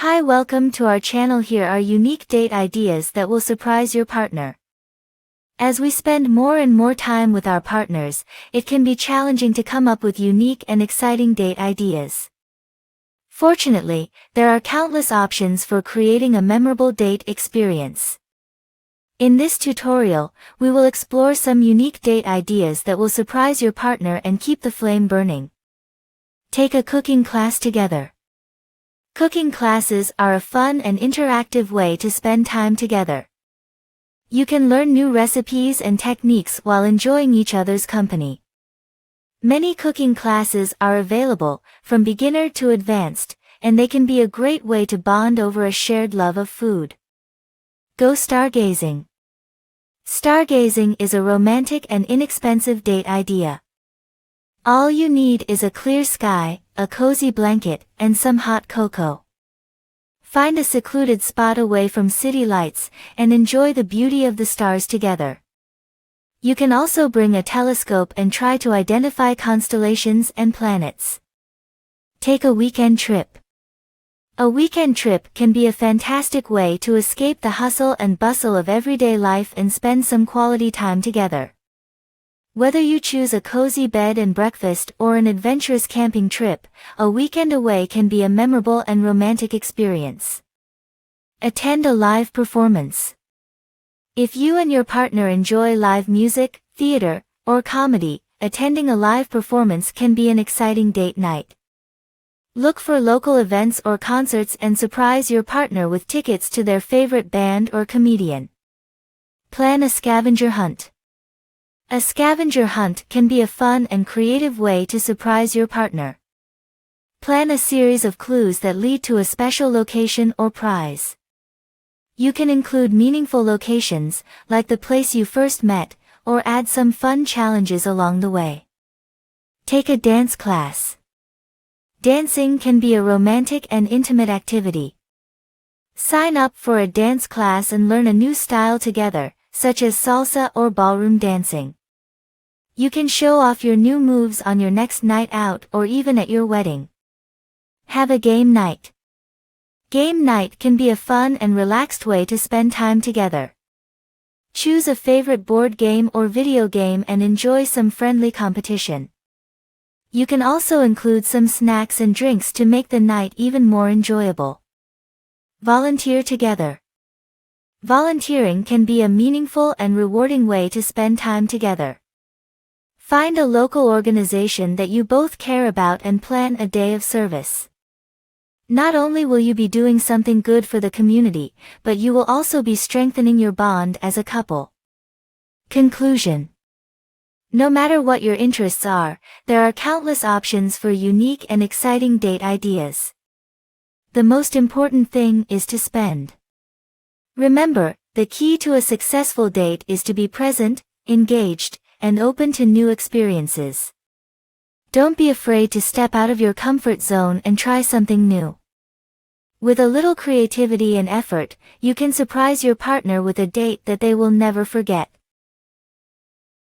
Hi, welcome to our channel. Here are unique date ideas that will surprise your partner. As we spend more and more time with our partners, it can be challenging to come up with unique and exciting date ideas. Fortunately, there are countless options for creating a memorable date experience. In this tutorial, we will explore some unique date ideas that will surprise your partner and keep the flame burning. Take a cooking class together. Cooking classes are a fun and interactive way to spend time together. You can learn new recipes and techniques while enjoying each other's company. Many cooking classes are available, from beginner to advanced, and they can be a great way to bond over a shared love of food. Go stargazing. Stargazing is a romantic and inexpensive date idea. All you need is a clear sky, a cozy blanket, and some hot cocoa. Find a secluded spot away from city lights, and enjoy the beauty of the stars together. You can also bring a telescope and try to identify constellations and planets. Take a weekend trip. A weekend trip can be a fantastic way to escape the hustle and bustle of everyday life and spend some quality time together. Whether you choose a cozy bed and breakfast or an adventurous camping trip, a weekend away can be a memorable and romantic experience. Attend a live performance. If you and your partner enjoy live music, theater, or comedy, attending a live performance can be an exciting date night. Look for local events or concerts and surprise your partner with tickets to their favorite band or comedian. Plan a scavenger hunt. A scavenger hunt can be a fun and creative way to surprise your partner. Plan a series of clues that lead to a special location or prize. You can include meaningful locations, like the place you first met, or add some fun challenges along the way. Take a dance class. Dancing can be a romantic and intimate activity. Sign up for a dance class and learn a new style together, such as salsa or ballroom dancing. You can show off your new moves on your next night out or even at your wedding. Have a game night. Game night can be a fun and relaxed way to spend time together. Choose a favorite board game or video game and enjoy some friendly competition. You can also include some snacks and drinks to make the night even more enjoyable. Volunteer together. Volunteering can be a meaningful and rewarding way to spend time together. Find a local organization that you both care about and plan a day of service. Not only will you be doing something good for the community, but you will also be strengthening your bond as a couple. Conclusion. No matter what your interests are, there are countless options for unique and exciting date ideas. The most important thing is to spend. Remember, the key to a successful date is to be present, engaged, and open to new experiences. Don't be afraid to step out of your comfort zone and try something new. With a little creativity and effort, you can surprise your partner with a date that they will never forget.